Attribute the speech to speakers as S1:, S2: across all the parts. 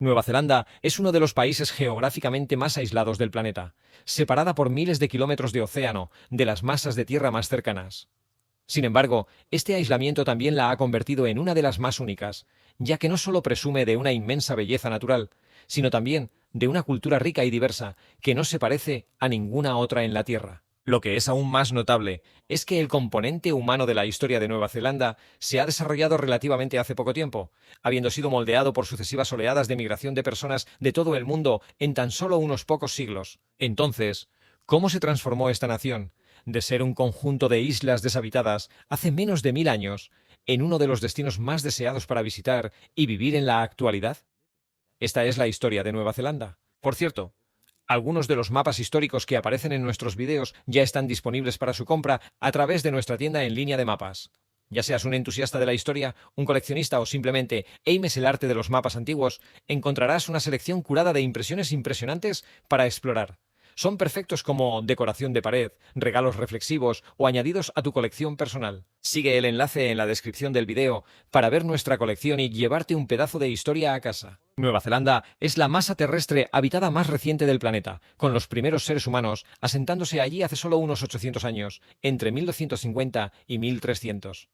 S1: Nueva Zelanda es uno de los países geográficamente más aislados del planeta, separada por miles de kilómetros de océano de las masas de tierra más cercanas. Sin embargo, este aislamiento también la ha convertido en una de las más únicas, ya que no solo presume de una inmensa belleza natural, sino también de una cultura rica y diversa que no se parece a ninguna otra en la Tierra. Lo que es aún más notable es que el componente humano de la historia de Nueva Zelanda se ha desarrollado relativamente hace poco tiempo, habiendo sido moldeado por sucesivas oleadas de migración de personas de todo el mundo en tan solo unos pocos siglos. Entonces, ¿cómo se transformó esta nación, de ser un conjunto de islas deshabitadas hace menos de 1000 años, en uno de los destinos más deseados para visitar y vivir en la actualidad? Esta es la historia de Nueva Zelanda. Por cierto, algunos de los mapas históricos que aparecen en nuestros vídeos ya están disponibles para su compra a través de nuestra tienda en línea de mapas. Ya seas un entusiasta de la historia, un coleccionista o simplemente ames el arte de los mapas antiguos, encontrarás una selección curada de impresiones impresionantes para explorar. Son perfectos como decoración de pared, regalos reflexivos o añadidos a tu colección personal. Sigue el enlace en la descripción del video para ver nuestra colección y llevarte un pedazo de historia a casa. Nueva Zelanda es la masa terrestre habitada más reciente del planeta, con los primeros seres humanos asentándose allí hace solo unos 800 años, entre 1250 y 1300.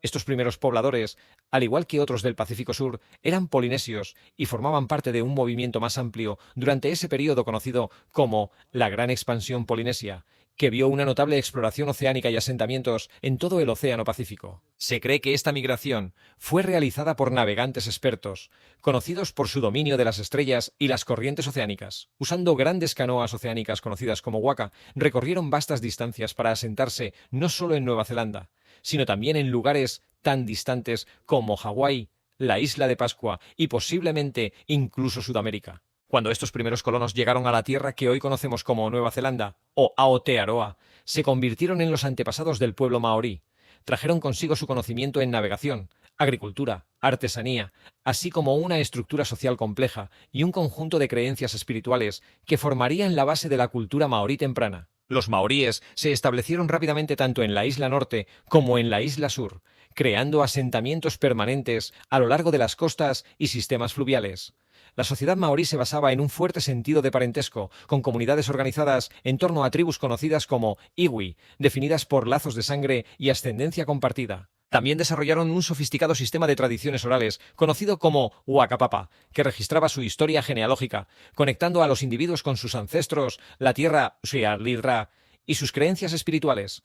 S1: Estos primeros pobladores, al igual que otros del Pacífico Sur, eran polinesios y formaban parte de un movimiento más amplio durante ese periodo conocido como la Gran Expansión Polinesia, que vio una notable exploración oceánica y asentamientos en todo el Océano Pacífico. Se cree que esta migración fue realizada por navegantes expertos, conocidos por su dominio de las estrellas y las corrientes oceánicas. Usando grandes canoas oceánicas conocidas como waka, recorrieron vastas distancias para asentarse no solo en Nueva Zelanda, sino también en lugares tan distantes como Hawái, la isla de Pascua y posiblemente incluso Sudamérica. Cuando estos primeros colonos llegaron a la tierra que hoy conocemos como Nueva Zelanda, o Aotearoa, se convirtieron en los antepasados del pueblo maorí. Trajeron consigo su conocimiento en navegación, agricultura, artesanía, así como una estructura social compleja y un conjunto de creencias espirituales que formarían la base de la cultura maorí temprana. Los maoríes se establecieron rápidamente tanto en la isla norte como en la isla sur, creando asentamientos permanentes a lo largo de las costas y sistemas fluviales. La sociedad maorí se basaba en un fuerte sentido de parentesco, con comunidades organizadas en torno a tribus conocidas como iwi, definidas por lazos de sangre y ascendencia compartida. También desarrollaron un sofisticado sistema de tradiciones orales, conocido como Wakapapa, que registraba su historia genealógica, conectando a los individuos con sus ancestros, la tierra Shiar-Lil-Ra y sus creencias espirituales.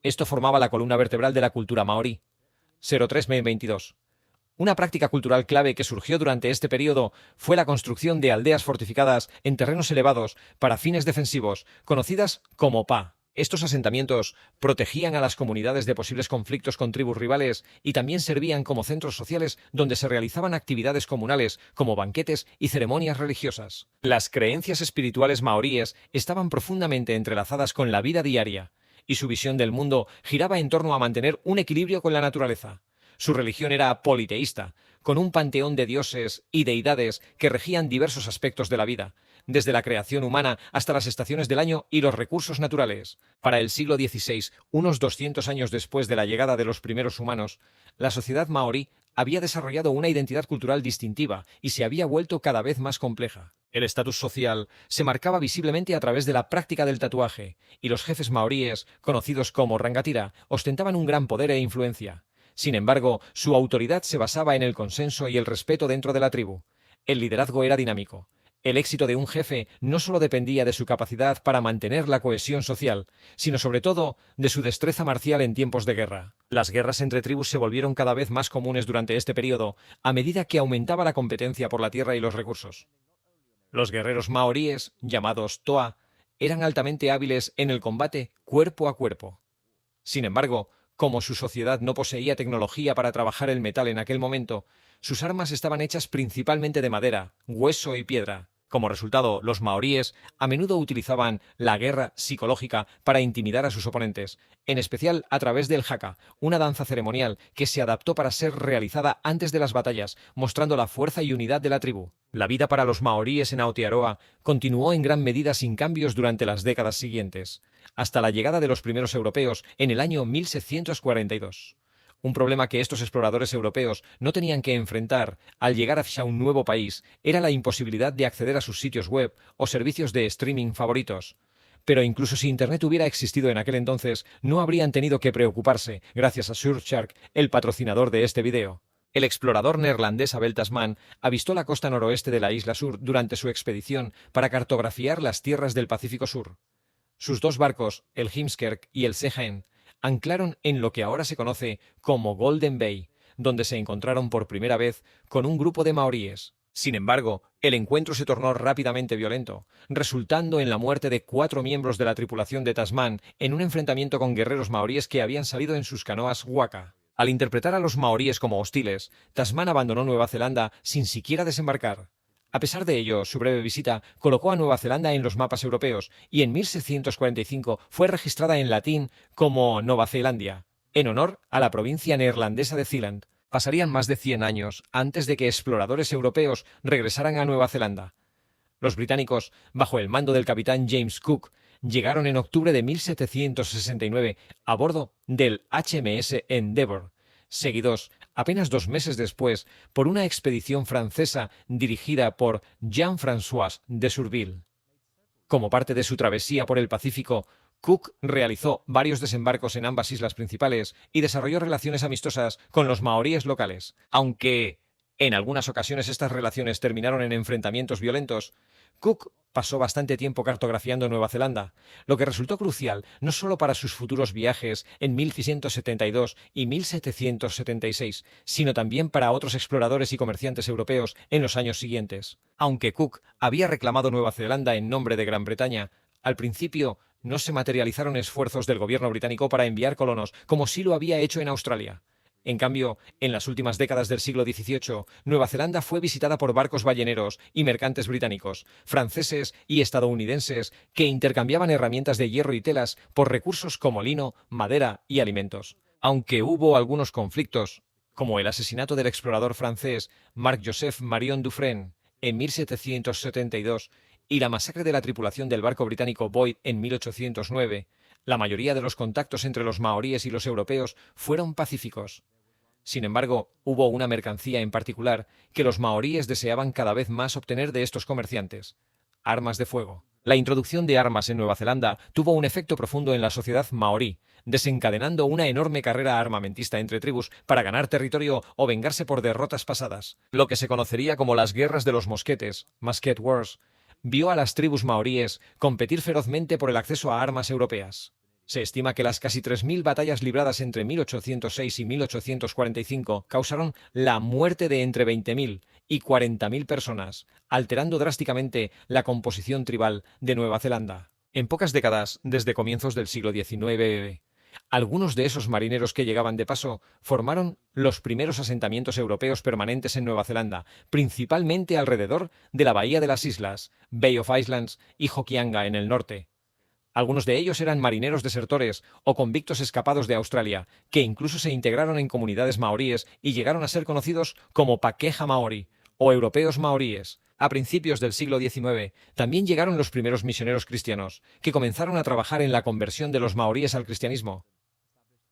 S1: Esto formaba la columna vertebral de la cultura maorí. 03-22. Una práctica cultural clave que surgió durante este periodo fue la construcción de aldeas fortificadas en terrenos elevados para fines defensivos, conocidas como Pa. Estos asentamientos protegían a las comunidades de posibles conflictos con tribus rivales y también servían como centros sociales donde se realizaban actividades comunales como banquetes y ceremonias religiosas. Las creencias espirituales maoríes estaban profundamente entrelazadas con la vida diaria, y su visión del mundo giraba en torno a mantener un equilibrio con la naturaleza. Su religión era politeísta, con un panteón de dioses y deidades que regían diversos aspectos de la vida, desde la creación humana hasta las estaciones del año y los recursos naturales. Para el siglo XVI, unos 200 años después de la llegada de los primeros humanos, la sociedad maorí había desarrollado una identidad cultural distintiva y se había vuelto cada vez más compleja. El estatus social se marcaba visiblemente a través de la práctica del tatuaje, y los jefes maoríes, conocidos como rangatira, ostentaban un gran poder e influencia. Sin embargo, su autoridad se basaba en el consenso y el respeto dentro de la tribu. El liderazgo era dinámico. El éxito de un jefe no solo dependía de su capacidad para mantener la cohesión social, sino sobre todo de su destreza marcial en tiempos de guerra. Las guerras entre tribus se volvieron cada vez más comunes durante este periodo, a medida que aumentaba la competencia por la tierra y los recursos. Los guerreros maoríes, llamados Toa, eran altamente hábiles en el combate cuerpo a cuerpo. Sin embargo, como su sociedad no poseía tecnología para trabajar el metal en aquel momento, sus armas estaban hechas principalmente de madera, hueso y piedra. Como resultado, los maoríes a menudo utilizaban la guerra psicológica para intimidar a sus oponentes, en especial a través del haka, una danza ceremonial que se adaptó para ser realizada antes de las batallas, mostrando la fuerza y unidad de la tribu. La vida para los maoríes en Aotearoa continuó en gran medida sin cambios durante las décadas siguientes, hasta la llegada de los primeros europeos en el año 1642. Un problema que estos exploradores europeos no tenían que enfrentar al llegar a un nuevo país era la imposibilidad de acceder a sus sitios web o servicios de streaming favoritos. Pero incluso si Internet hubiera existido en aquel entonces, no habrían tenido que preocuparse, gracias a Surfshark, el patrocinador de este video. El explorador neerlandés Abel Tasman avistó la costa noroeste de la isla Sur durante su expedición para cartografiar las tierras del Pacífico Sur. Sus dos barcos, el Heemskerk y el Zeehan, anclaron en lo que ahora se conoce como Golden Bay, donde se encontraron por primera vez con un grupo de maoríes. Sin embargo, el encuentro se tornó rápidamente violento, resultando en la muerte de 4 miembros de la tripulación de Tasman en un enfrentamiento con guerreros maoríes que habían salido en sus canoas Waka. Al interpretar a los maoríes como hostiles, Tasman abandonó Nueva Zelanda sin siquiera desembarcar. A pesar de ello, su breve visita colocó a Nueva Zelanda en los mapas europeos y en 1645 fue registrada en latín como Nova Zelandia, en honor a la provincia neerlandesa de Zeeland. Pasarían más de 100 años antes de que exploradores europeos regresaran a Nueva Zelanda. Los británicos, bajo el mando del capitán James Cook, llegaron en octubre de 1769 a bordo del HMS Endeavour, seguidos apenas 2 meses después por una expedición francesa dirigida por Jean-François de Surville. Como parte de su travesía por el Pacífico, Cook realizó varios desembarcos en ambas islas principales y desarrolló relaciones amistosas con los maoríes locales. Aunque en algunas ocasiones estas relaciones terminaron en enfrentamientos violentos, Cook pasó bastante tiempo cartografiando Nueva Zelanda, lo que resultó crucial no solo para sus futuros viajes en 1672 y 1776, sino también para otros exploradores y comerciantes europeos en los años siguientes. Aunque Cook había reclamado Nueva Zelanda en nombre de Gran Bretaña, al principio no se materializaron esfuerzos del gobierno británico para enviar colonos, como sí lo había hecho en Australia. En cambio, en las últimas décadas del siglo XVIII, Nueva Zelanda fue visitada por barcos balleneros y mercantes británicos, franceses y estadounidenses que intercambiaban herramientas de hierro y telas por recursos como lino, madera y alimentos. Aunque hubo algunos conflictos, como el asesinato del explorador francés Marc-Joseph Marion Dufresne en 1772 y la masacre de la tripulación del barco británico Boyd en 1809, la mayoría de los contactos entre los maoríes y los europeos fueron pacíficos. Sin embargo, hubo una mercancía en particular que los maoríes deseaban cada vez más obtener de estos comerciantes: armas de fuego. La introducción de armas en Nueva Zelanda tuvo un efecto profundo en la sociedad maorí, desencadenando una enorme carrera armamentista entre tribus para ganar territorio o vengarse por derrotas pasadas. Lo que se conocería como las guerras de los mosquetes, Musket Wars, vio a las tribus maoríes competir ferozmente por el acceso a armas europeas. Se estima que las casi 3.000 batallas libradas entre 1806 y 1845 causaron la muerte de entre 20.000 y 40.000 personas, alterando drásticamente la composición tribal de Nueva Zelanda. En pocas décadas, desde comienzos del siglo XIX, algunos de esos marineros que llegaban de paso formaron los primeros asentamientos europeos permanentes en Nueva Zelanda, principalmente alrededor de la Bahía de las Islas, Bay of Islands y Hokianga en el norte. Algunos de ellos eran marineros desertores o convictos escapados de Australia, que incluso se integraron en comunidades maoríes y llegaron a ser conocidos como Pakeha Maori o europeos maoríes. A principios del siglo XIX también llegaron los primeros misioneros cristianos, que comenzaron a trabajar en la conversión de los maoríes al cristianismo.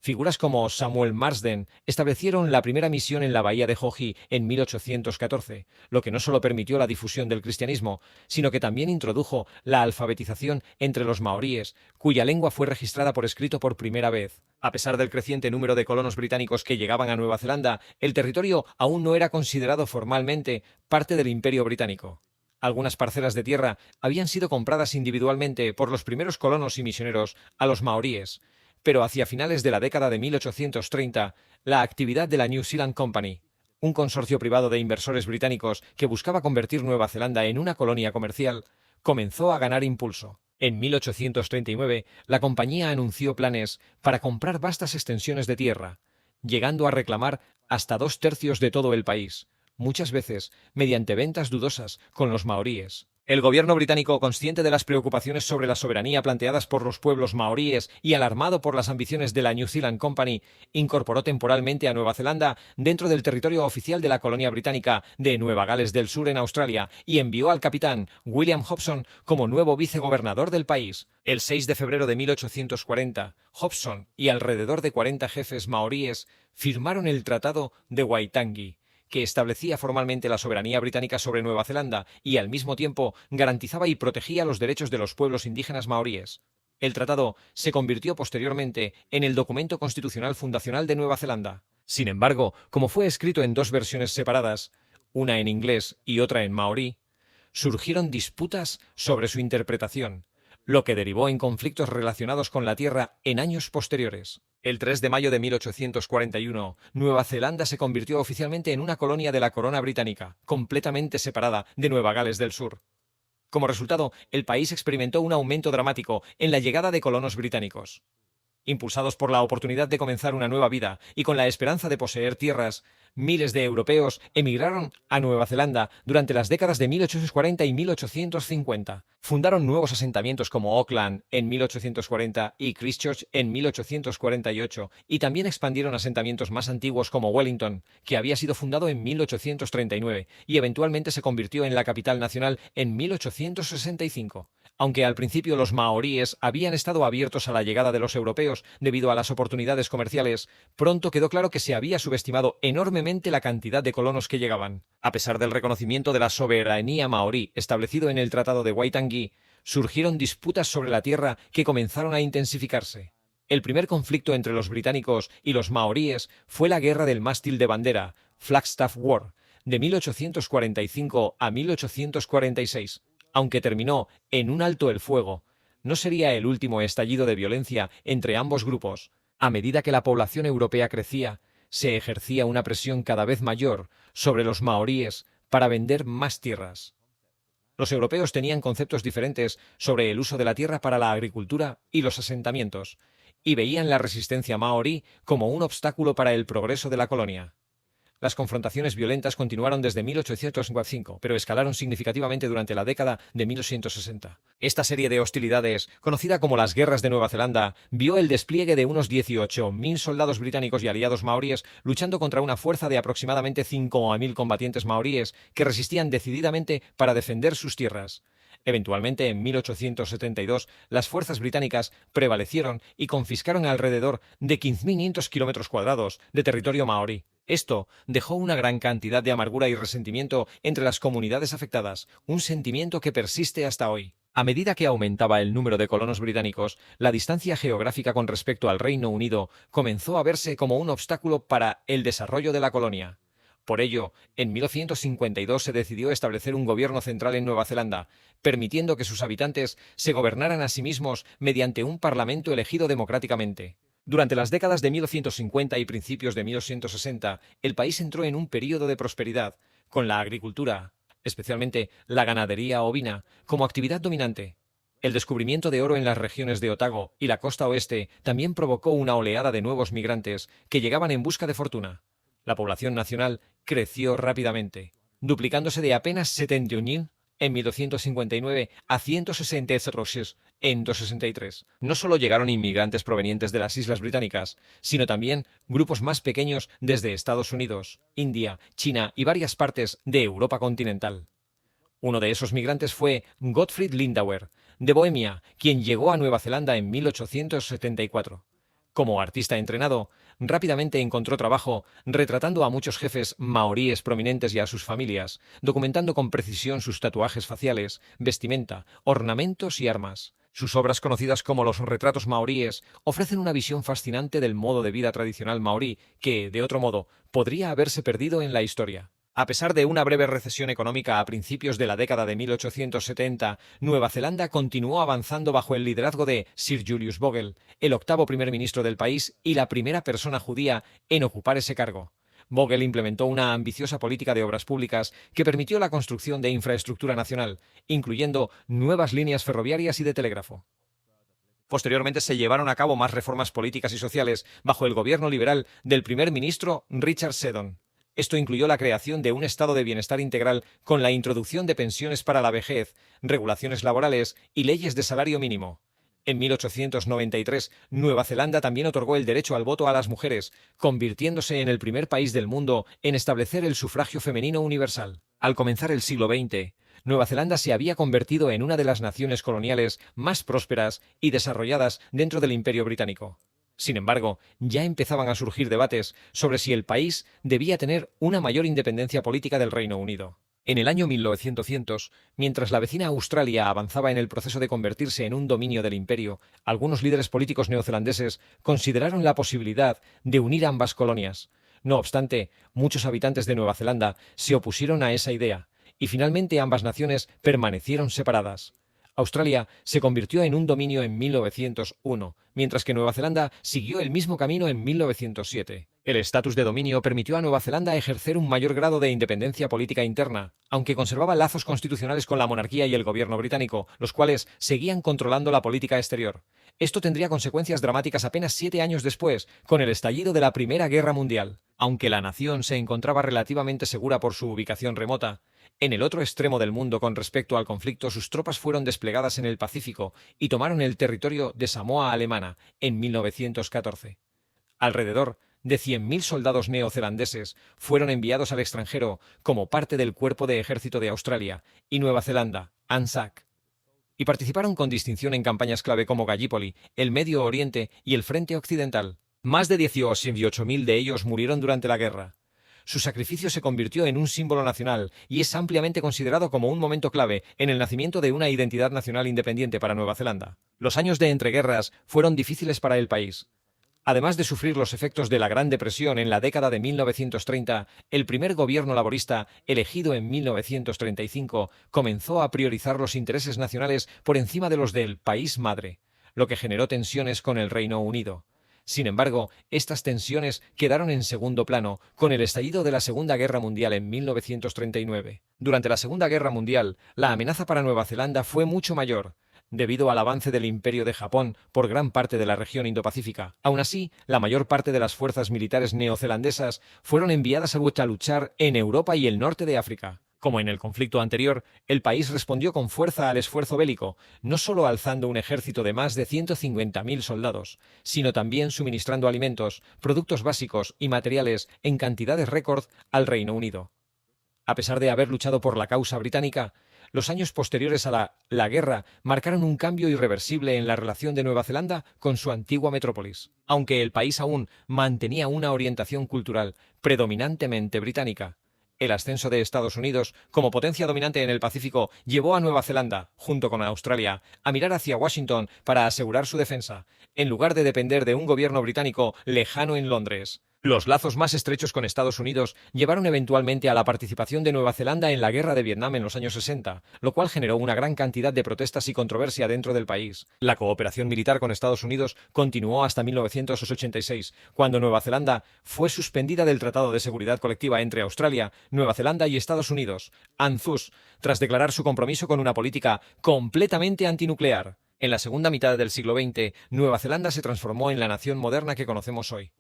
S1: Figuras como Samuel Marsden establecieron la primera misión en la bahía de Hohi en 1814, lo que no solo permitió la difusión del cristianismo, sino que también introdujo la alfabetización entre los maoríes, cuya lengua fue registrada por escrito por primera vez. A pesar del creciente número de colonos británicos que llegaban a Nueva Zelanda, el territorio aún no era considerado formalmente parte del Imperio Británico. Algunas parcelas de tierra habían sido compradas individualmente por los primeros colonos y misioneros a los maoríes, pero hacia finales de la década de 1830, la actividad de la New Zealand Company, un consorcio privado de inversores británicos que buscaba convertir Nueva Zelanda en una colonia comercial, comenzó a ganar impulso. En 1839, la compañía anunció planes para comprar vastas extensiones de tierra, llegando a reclamar hasta 2/3 de todo el país, muchas veces mediante ventas dudosas con los maoríes. El gobierno británico, consciente de las preocupaciones sobre la soberanía planteadas por los pueblos maoríes y alarmado por las ambiciones de la New Zealand Company, incorporó temporalmente a Nueva Zelanda dentro del territorio oficial de la colonia británica de Nueva Gales del Sur en Australia y envió al capitán William Hobson como nuevo vicegobernador del país. El 6 de febrero de 1840, Hobson y alrededor de 40 jefes maoríes firmaron el Tratado de Waitangi, que establecía formalmente la soberanía británica sobre Nueva Zelanda y al mismo tiempo garantizaba y protegía los derechos de los pueblos indígenas maoríes. El tratado se convirtió posteriormente en el documento constitucional fundacional de Nueva Zelanda. Sin embargo, como fue escrito en dos versiones separadas, una en inglés y otra en maorí, surgieron disputas sobre su interpretación, lo que derivó en conflictos relacionados con la tierra en años posteriores. El 3 de mayo de 1841, Nueva Zelanda se convirtió oficialmente en una colonia de la corona británica, completamente separada de Nueva Gales del Sur. Como resultado, el país experimentó un aumento dramático en la llegada de colonos británicos. Impulsados por la oportunidad de comenzar una nueva vida y con la esperanza de poseer tierras, miles de europeos emigraron a Nueva Zelanda durante las décadas de 1840 y 1850. Fundaron nuevos asentamientos como Auckland en 1840 y Christchurch en 1848, y también expandieron asentamientos más antiguos como Wellington, que había sido fundado en 1839 y eventualmente se convirtió en la capital nacional en 1865. Aunque al principio los maoríes habían estado abiertos a la llegada de los europeos debido a las oportunidades comerciales, pronto quedó claro que se había subestimado enormemente la cantidad de colonos que llegaban. A pesar del reconocimiento de la soberanía maorí establecido en el Tratado de Waitangi, surgieron disputas sobre la tierra que comenzaron a intensificarse. El primer conflicto entre los británicos y los maoríes fue la Guerra del Mástil de Bandera, Flagstaff War, de 1845 a 1846. Aunque terminó en un alto el fuego, no sería el último estallido de violencia entre ambos grupos. A medida que la población europea crecía, se ejercía una presión cada vez mayor sobre los maoríes para vender más tierras. Los europeos tenían conceptos diferentes sobre el uso de la tierra para la agricultura y los asentamientos, y veían la resistencia maorí como un obstáculo para el progreso de la colonia. Las confrontaciones violentas continuaron desde 1805, pero escalaron significativamente durante la década de 1860. Esta serie de hostilidades, conocida como las Guerras de Nueva Zelanda, vio el despliegue de unos 18.000 soldados británicos y aliados maoríes luchando contra una fuerza de aproximadamente 5.000 combatientes maoríes que resistían decididamente para defender sus tierras. Eventualmente, en 1872, las fuerzas británicas prevalecieron y confiscaron alrededor de 15.500 kilómetros cuadrados de territorio maorí. Esto dejó una gran cantidad de amargura y resentimiento entre las comunidades afectadas, un sentimiento que persiste hasta hoy. A medida que aumentaba el número de colonos británicos, la distancia geográfica con respecto al Reino Unido comenzó a verse como un obstáculo para el desarrollo de la colonia. Por ello, en 1952 se decidió establecer un gobierno central en Nueva Zelanda, permitiendo que sus habitantes se gobernaran a sí mismos mediante un parlamento elegido democráticamente. Durante las décadas de 1950 y principios de 1960, el país entró en un período de prosperidad, con la agricultura, especialmente la ganadería ovina, como actividad dominante. El descubrimiento de oro en las regiones de Otago y la costa oeste también provocó una oleada de nuevos migrantes que llegaban en busca de fortuna. La población nacional creció rápidamente, duplicándose de apenas 71.000 en 1259 a 163 en 263. No solo llegaron inmigrantes provenientes de las Islas Británicas, sino también grupos más pequeños desde Estados Unidos, India, China y varias partes de Europa continental. Uno de esos migrantes fue Gottfried Lindauer, de Bohemia, quien llegó a Nueva Zelanda en 1874. Como artista entrenado, rápidamente encontró trabajo retratando a muchos jefes maoríes prominentes y a sus familias, documentando con precisión sus tatuajes faciales, vestimenta, ornamentos y armas. Sus obras, conocidas como los retratos maoríes, ofrecen una visión fascinante del modo de vida tradicional maorí que, de otro modo, podría haberse perdido en la historia. A pesar de una breve recesión económica a principios de la década de 1870, Nueva Zelanda continuó avanzando bajo el liderazgo de Sir Julius Bogle, el octavo primer ministro del país y la primera persona judía en ocupar ese cargo. Bogle implementó una ambiciosa política de obras públicas que permitió la construcción de infraestructura nacional, incluyendo nuevas líneas ferroviarias y de telégrafo. Posteriormente se llevaron a cabo más reformas políticas y sociales bajo el gobierno liberal del primer ministro Richard Seddon. Esto incluyó la creación de un estado de bienestar integral con la introducción de pensiones para la vejez, regulaciones laborales y leyes de salario mínimo. En 1893, Nueva Zelanda también otorgó el derecho al voto a las mujeres, convirtiéndose en el primer país del mundo en establecer el sufragio femenino universal. Al comenzar el siglo XX, Nueva Zelanda se había convertido en una de las naciones coloniales más prósperas y desarrolladas dentro del Imperio Británico. Sin embargo, ya empezaban a surgir debates sobre si el país debía tener una mayor independencia política del Reino Unido. En el año 1900, mientras la vecina Australia avanzaba en el proceso de convertirse en un dominio del imperio, algunos líderes políticos neozelandeses consideraron la posibilidad de unir ambas colonias. No obstante, muchos habitantes de Nueva Zelanda se opusieron a esa idea, y finalmente ambas naciones permanecieron separadas. Australia se convirtió en un dominio en 1901, mientras que Nueva Zelanda siguió el mismo camino en 1907. El estatus de dominio permitió a Nueva Zelanda ejercer un mayor grado de independencia política interna, aunque conservaba lazos constitucionales con la monarquía y el gobierno británico, los cuales seguían controlando la política exterior. Esto tendría consecuencias dramáticas apenas 7 años después, con el estallido de la Primera Guerra Mundial. Aunque la nación se encontraba relativamente segura por su ubicación remota, en el otro extremo del mundo con respecto al conflicto, sus tropas fueron desplegadas en el Pacífico y tomaron el territorio de Samoa Alemana en 1914. Alrededor de 100.000 soldados neozelandeses fueron enviados al extranjero como parte del Cuerpo de Ejército de Australia y Nueva Zelanda, ANZAC, y participaron con distinción en campañas clave como Gallipoli, el Medio Oriente y el Frente Occidental. Más de 18.000 de ellos murieron durante la guerra. Su sacrificio se convirtió en un símbolo nacional y es ampliamente considerado como un momento clave en el nacimiento de una identidad nacional independiente para Nueva Zelanda. Los años de entreguerras fueron difíciles para el país. Además de sufrir los efectos de la Gran Depresión en la década de 1930, el primer gobierno laborista, elegido en 1935, comenzó a priorizar los intereses nacionales por encima de los del país madre, lo que generó tensiones con el Reino Unido. Sin embargo, estas tensiones quedaron en segundo plano con el estallido de la Segunda Guerra Mundial en 1939. Durante la Segunda Guerra Mundial, la amenaza para Nueva Zelanda fue mucho mayor, debido al avance del Imperio de Japón por gran parte de la región Indo-Pacífica. Aún así, la mayor parte de las fuerzas militares neozelandesas fueron enviadas a luchar en Europa y el norte de África. Como en el conflicto anterior, el país respondió con fuerza al esfuerzo bélico, no solo alzando un ejército de más de 150.000 soldados, sino también suministrando alimentos, productos básicos y materiales en cantidades récord al Reino Unido. A pesar de haber luchado por la causa británica, los años posteriores a la guerra marcaron un cambio irreversible en la relación de Nueva Zelanda con su antigua metrópolis. Aunque el país aún mantenía una orientación cultural predominantemente británica, el ascenso de Estados Unidos como potencia dominante en el Pacífico llevó a Nueva Zelanda, junto con Australia, a mirar hacia Washington para asegurar su defensa, en lugar de depender de un gobierno británico lejano en Londres. Los lazos más estrechos con Estados Unidos llevaron eventualmente a la participación de Nueva Zelanda en la Guerra de Vietnam en los años 60, lo cual generó una gran cantidad de protestas y controversia dentro del país. La cooperación militar con Estados Unidos continuó hasta 1986, cuando Nueva Zelanda fue suspendida del Tratado de Seguridad Colectiva entre Australia, Nueva Zelanda y Estados Unidos, ANZUS, tras declarar su compromiso con una política completamente antinuclear. En la segunda mitad del siglo XX, Nueva Zelanda se transformó en la nación moderna que conocemos hoy.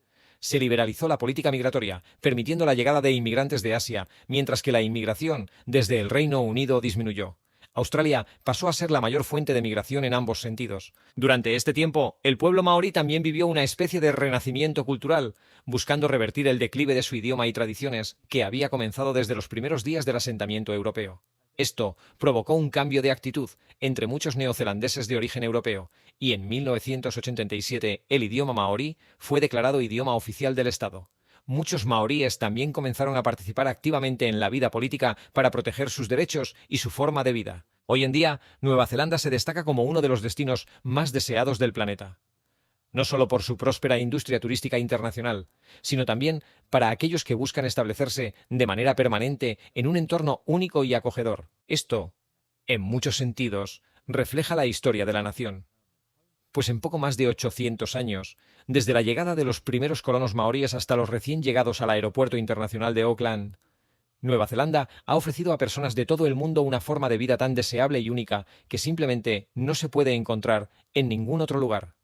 S1: Se liberalizó la política migratoria, permitiendo la llegada de inmigrantes de Asia, mientras que la inmigración desde el Reino Unido disminuyó. Australia pasó a ser la mayor fuente de migración en ambos sentidos. Durante este tiempo, el pueblo maorí también vivió una especie de renacimiento cultural, buscando revertir el declive de su idioma y tradiciones que había comenzado desde los primeros días del asentamiento europeo. Esto provocó un cambio de actitud entre muchos neozelandeses de origen europeo, y en 1987 el idioma maorí fue declarado idioma oficial del Estado. Muchos maoríes también comenzaron a participar activamente en la vida política para proteger sus derechos y su forma de vida. Hoy en día, Nueva Zelanda se destaca como uno de los destinos más deseados del planeta. No solo por su próspera industria turística internacional, sino también para aquellos que buscan establecerse de manera permanente en un entorno único y acogedor. Esto, en muchos sentidos, refleja la historia de la nación. Pues en poco más de 800 años, desde la llegada de los primeros colonos maoríes hasta los recién llegados al Aeropuerto Internacional de Auckland, Nueva Zelanda ha ofrecido a personas de todo el mundo una forma de vida tan deseable y única que simplemente no se puede encontrar en ningún otro lugar.